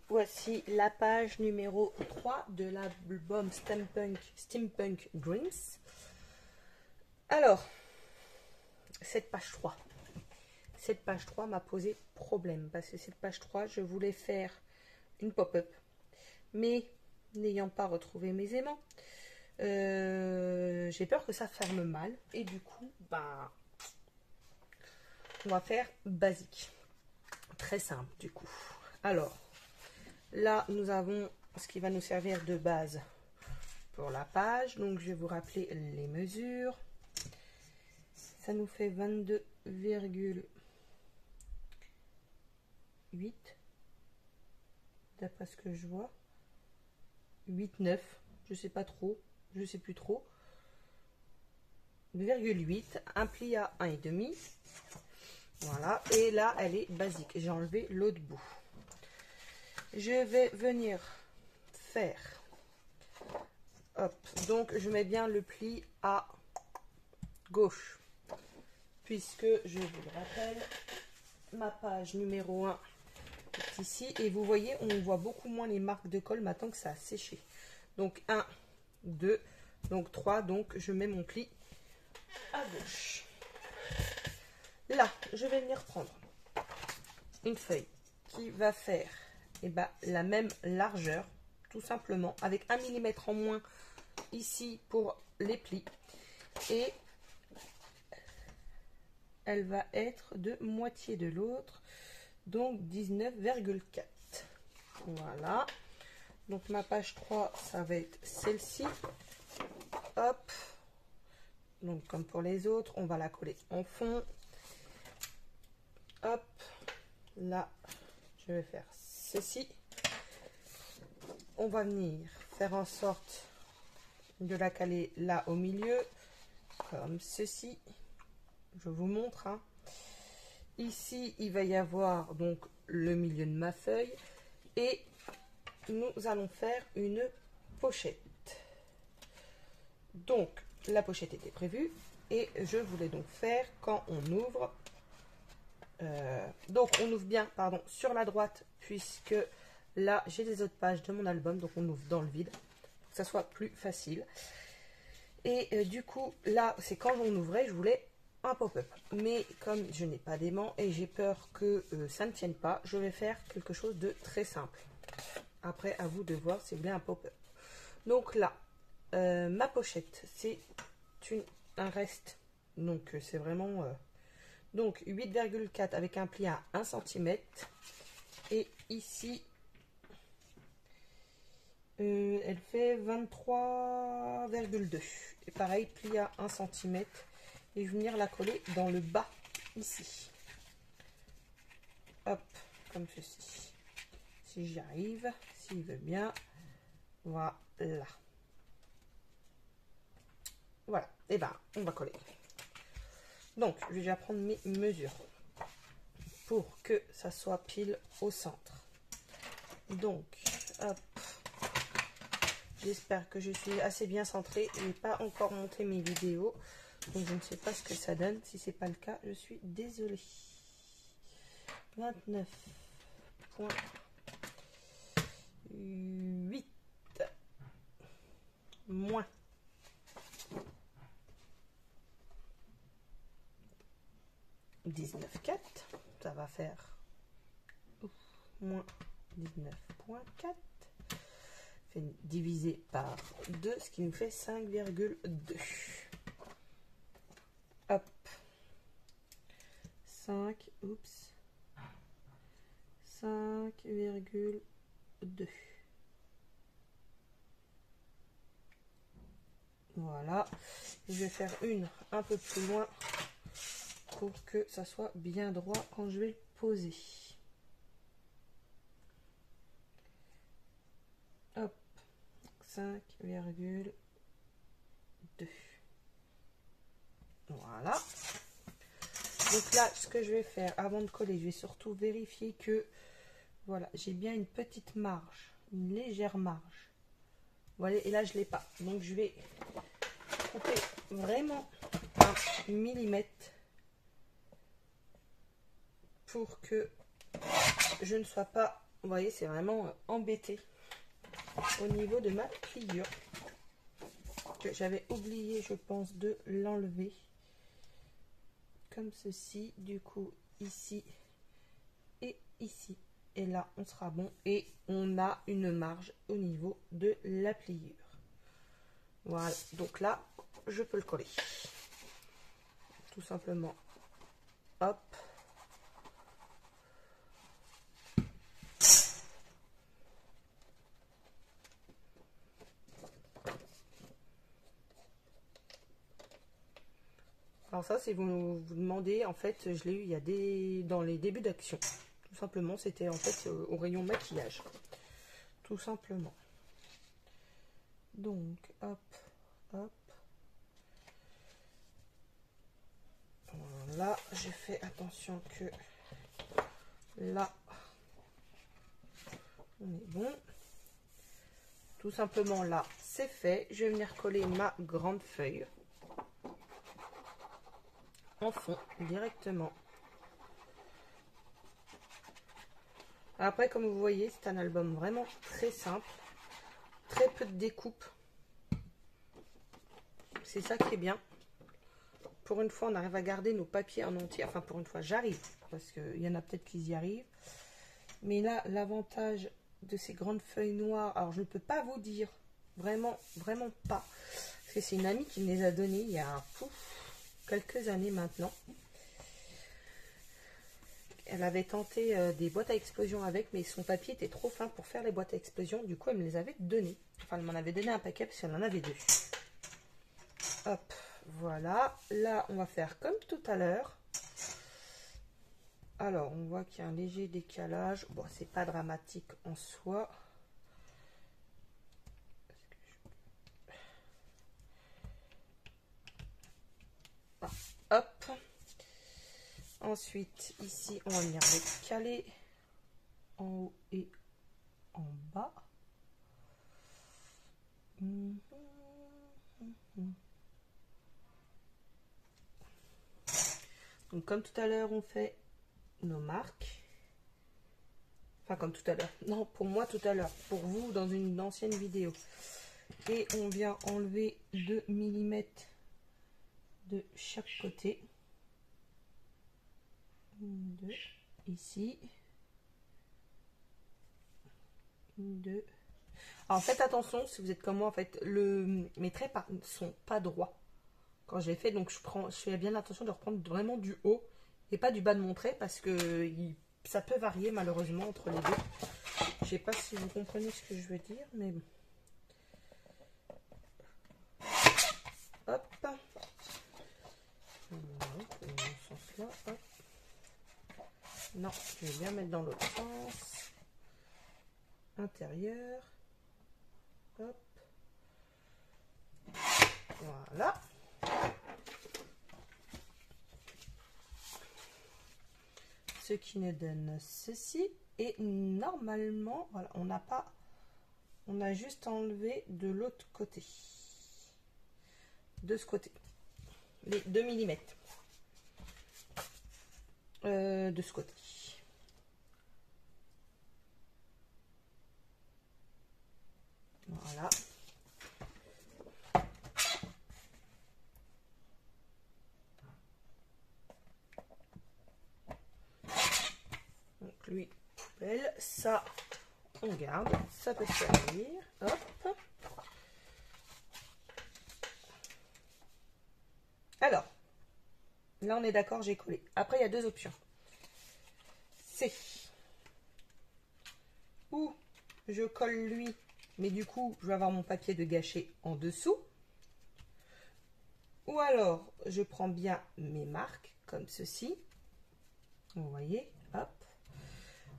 voici la page numéro 3 de l'album Steampunk Dreams. Alors, cette page 3. Cette page 3 m'a posé problème parce que cette page 3, je voulais faire une pop-up. Mais n'ayant pas retrouvé mes aimants, j'ai peur que ça ferme mal. Et du coup, on va faire basique. Très simple du coup. Alors, là, nous avons ce qui va nous servir de base pour la page. Donc, je vais vous rappeler les mesures. Ça nous fait 22,8 d'après ce que je vois. 8,9, je sais pas trop, je sais plus trop. 2,8, un pli à 1,5. Voilà, et là, elle est basique. J'ai enlevé l'autre bout. Je vais venir faire, hop, donc je mets bien le pli à gauche, puisque je vous le rappelle, ma page numéro 1 est ici, et vous voyez, on voit beaucoup moins les marques de colle maintenant que ça a séché. Donc 1, 2, donc 3, donc je mets mon pli à gauche. Là, je vais venir prendre une feuille qui va faire la même largeur, tout simplement, avec 1 mm en moins ici pour les plis. Et elle va être de moitié de l'autre, donc 19,4. Voilà. Donc ma page 3, ça va être celle-ci. Hop. Donc comme pour les autres, on va la coller en fond. Hop, là, je vais faire ceci. On va venir faire en sorte de la caler là au milieu, comme ceci. Je vous montre. Hein. Ici, il va y avoir donc le milieu de ma feuille. Et nous allons faire une pochette. Donc, la pochette était prévue. Et je voulais donc faire quand on ouvre... donc on ouvre bien sur la droite, puisque là j'ai les autres pages de mon album, donc on ouvre dans le vide pour que ça soit plus facile. Et du coup là c'est quand on ouvrait, je voulais un pop-up, mais comme je n'ai pas d'aimant et j'ai peur que ça ne tienne pas, je vais faire quelque chose de très simple. Après, à vous de voir si vous voulez un pop-up. Donc là ma pochette, c'est un reste, donc c'est vraiment donc 8,4 avec un pli à 1 cm. Et ici, elle fait 23,2. Et pareil, pli à 1 cm. Et je vais venir la coller dans le bas, ici. Hop, comme ceci. Si j'y arrive, s'il veut bien. Voilà. Voilà. Et on va coller. Donc, je vais déjà prendre mes mesures pour que ça soit pile au centre. Donc, hop. J'espère que je suis assez bien centrée. Je n'ai pas encore monté mes vidéos. Donc, je ne sais pas ce que ça donne. Si ce n'est pas le cas, je suis désolée. 29,8 moins 19,4, ça va faire moins 19,4, divisé par 2, ce qui nous fait 5,2. Hop, 5,2. Voilà, je vais faire une un peu plus loin pour que ça soit bien droit quand je vais le poser. Hop, 5,2. Voilà. Donc là, ce que je vais faire avant de coller, je vais surtout vérifier que voilà, j'ai bien une petite marge, une légère marge. Voilà, et là je l'ai pas. Donc je vais couper vraiment 1 mm pour que je ne sois pas vous voyez, c'est vraiment embêté au niveau de ma pliure. J'avais oublié, je pense, de l'enlever comme ceci. Du coup, ici et ici. Et là, on sera bon. Et on a une marge au niveau de la pliure. Voilà. Donc là, je peux le coller. Tout simplement. Hop. Alors ça, si vous vous demandez, en fait, je l'ai eu il y a dans les débuts d'action. Tout simplement, c'était en fait au rayon maquillage. Tout simplement. Donc, hop, hop. Voilà, j'ai fait attention que là, on est bon. Tout simplement là, c'est fait. Je vais venir coller ma grande feuille en fond directement. Après, comme vous voyez, c'est un album vraiment très simple, très peu de découpe. C'est ça qui est bien. Pour une fois, on arrive à garder nos papiers en entier. Enfin, pour une fois, j'arrive, parce qu'il y en a peut-être qui y arrivent. Mais là, l'avantage de ces grandes feuilles noires, alors je ne peux pas vous dire, vraiment, vraiment pas. Parce que c'est une amie qui me les a données il y a quelques années maintenant. Elle avait tenté des boîtes à explosion avec, mais son papier était trop fin pour faire les boîtes à explosion. Du coup, elle me les avait données. Enfin, elle m'en avait donné un paquet parce qu'elle en avait deux. Hop, voilà. Là, on va faire comme tout à l'heure. Alors, on voit qu'il y a un léger décalage. Bon, c'est pas dramatique en soi. Ah, hop. Ensuite, ici, on va venir le caler en haut et en bas. Donc, comme tout à l'heure, on fait nos marques. Enfin, comme tout à l'heure. Non, pour moi, tout à l'heure. Pour vous, dans une ancienne vidéo. Et on vient enlever 2 mm de chaque côté. 2 ici. 2. Alors, faites attention, si vous êtes comme moi, en fait, mes traits ne sont pas droits. Quand j'ai fait, donc je fais bien attention de reprendre vraiment du haut et pas du bas de mon trait parce que ça peut varier malheureusement entre les deux. Je sais pas si vous comprenez ce que je veux dire, mais bon. Hop. Dans ce sens-là, hop. Non, je vais bien mettre dans l'autre sens. Intérieur. Hop. Voilà. Ce qui nous donne ceci. Et normalement, voilà, on a juste enlevé de l'autre côté. De ce côté. Les 2 mm. De ce côté. Voilà. Donc lui, poubelle. Ça, on garde. Ça peut servir. Hop. Alors, là on est d'accord, j'ai collé. Après, il y a deux options. C'est ou je colle lui, mais du coup, je vais avoir mon papier de gâcher en dessous. Ou alors, je prends bien mes marques, comme ceci. Vous voyez, hop.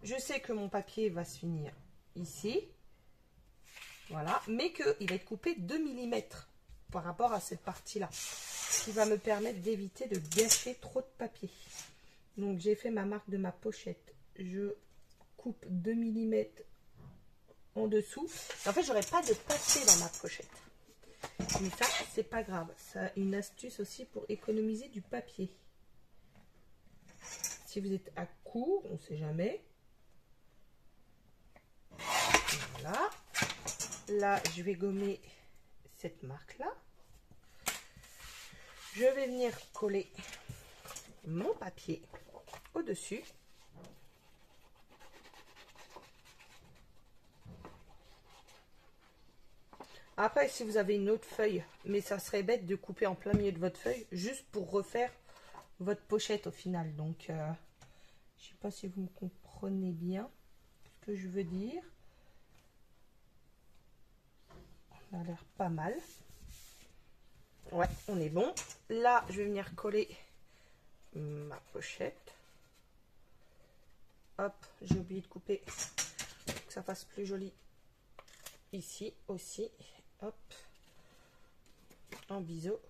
Je sais que mon papier va se finir ici. Voilà, mais qu'il va être coupé 2 mm par rapport à cette partie-là. Ce qui va me permettre d'éviter de gâcher trop de papier. Donc, j'ai fait ma marque de ma pochette. Je coupe 2 mm en dessous. En fait, j'aurais pas de papier dans ma pochette. Mais ça, c'est pas grave. Ça a une astuce aussi pour économiser du papier. Si vous êtes à court, on ne sait jamais. Voilà. Là, je vais gommer cette marque-là. Je vais venir coller mon papier au-dessus. Après, si vous avez une autre feuille, mais ça serait bête de couper en plein milieu de votre feuille, juste pour refaire votre pochette au final. Donc, je ne sais pas si vous me comprenez bien ce que je veux dire. Ça a l'air pas mal. Ouais, on est bon. Là, je vais venir coller ma pochette. Hop, j'ai oublié de couper pour que ça fasse plus joli. Ici aussi. Hop. En biseau.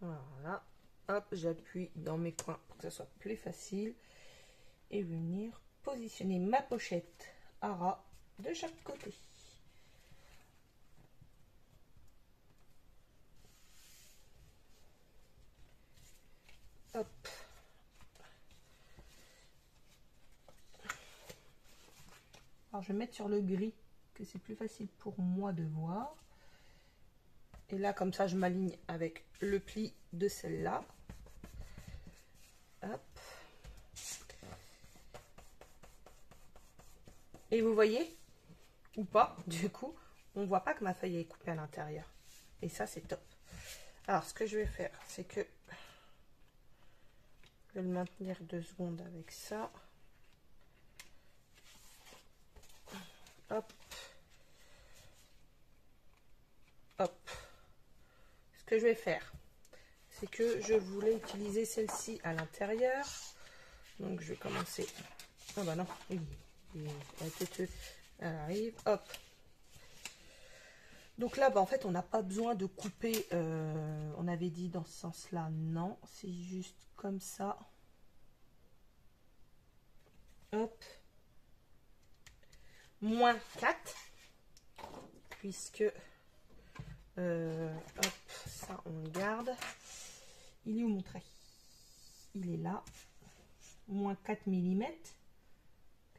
Voilà. Hop, j'appuie dans mes coins pour que ça soit plus facile. Et venir positionner ma pochette à ras de chaque côté. Hop. Alors je vais mettre sur le gris, que c'est plus facile pour moi de voir. Et là, comme ça, je m'aligne avec le pli de celle-là. Hop. Et vous voyez, ou pas, du coup, on ne voit pas que ma feuille est coupée à l'intérieur. Et ça, c'est top. Alors, ce que je vais faire, c'est que je vais le maintenir 2 secondes avec ça. Hop. Hop. Ce que je vais faire, c'est que je voulais utiliser celle-ci à l'intérieur. Donc, je vais commencer. Ah bah non, la tête, elle arrive. Hop. Donc là, bah, en fait, on n'a pas besoin de couper. On avait dit dans ce sens-là, non. C'est juste comme ça. Hop. Moins 4. Puisque... hop, ça, on le garde. Il est où mon trait? Il est là. Moins 4 mm.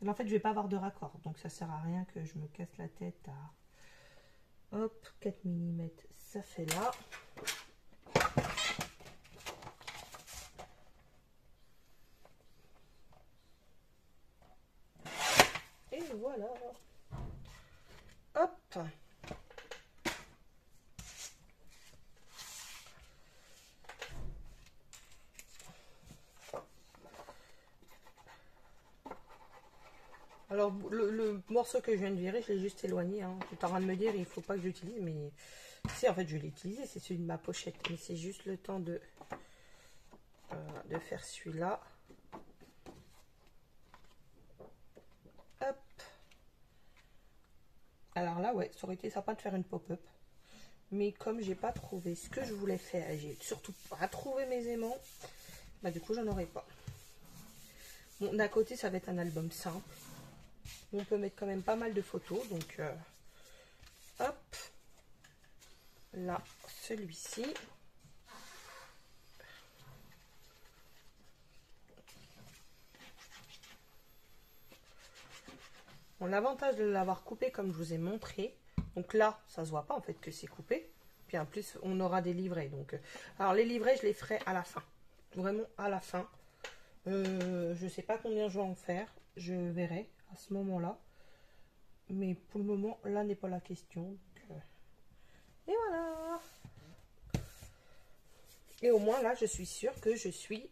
En fait, je vais pas avoir de raccord. Donc, ça sert à rien que je me casse la tête à... Hop, 4 mm, ça fait là. Et voilà. Hop. Alors, le morceau que je viens de virer, je l'ai juste éloigné. Hein. Tu es en train de me dire, il ne faut pas que j'utilise, mais... Si, en fait, je l'ai utilisé, c'est celui de ma pochette. Mais c'est juste le temps de faire celui-là. Hop. Alors là, ouais, ça aurait été sympa de faire une pop-up. Mais comme j'ai pas trouvé ce que je voulais faire, et j'ai surtout pas trouvé mes aimants, bah du coup, j'en aurai pas. Bon, d'un côté, ça va être un album simple. On peut mettre quand même pas mal de photos, donc hop, là, celui-ci. Bon, l'avantage de l'avoir coupé comme je vous ai montré, donc là, ça se voit pas en fait que c'est coupé. Puis en plus, on aura des livrets. Donc, alors les livrets, je les ferai à la fin, vraiment à la fin. Je sais pas combien je vais en faire, je verrai à ce moment-là. Mais pour le moment, là n'est pas la question. Donc, et voilà. Et au moins là, je suis sûre que je suis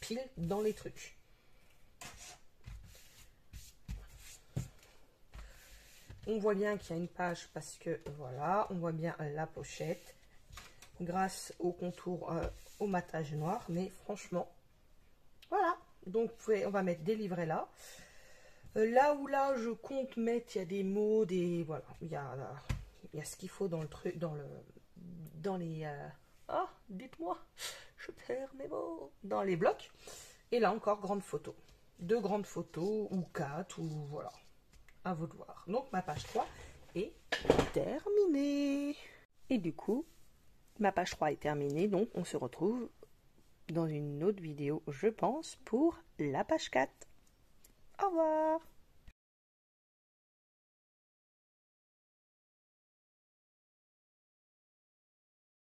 pile dans les trucs. On voit bien qu'il y a une page parce que voilà, on voit bien la pochette grâce au contour, au matage noir. Mais franchement, voilà. Donc on va mettre des livrets là. Là où là je compte mettre, il y a des mots, des voilà, il y a ce qu'il faut dans le truc, dans les ah, dites-moi, je perds mes mots, dans les blocs. Et là encore grande photo, 2 grandes photos ou 4 ou voilà. à vous de voir. Donc ma page 3 est terminée. Et du coup, ma page 3 est terminée, donc on se retrouve dans une autre vidéo, je pense, pour la page 4. Au revoir.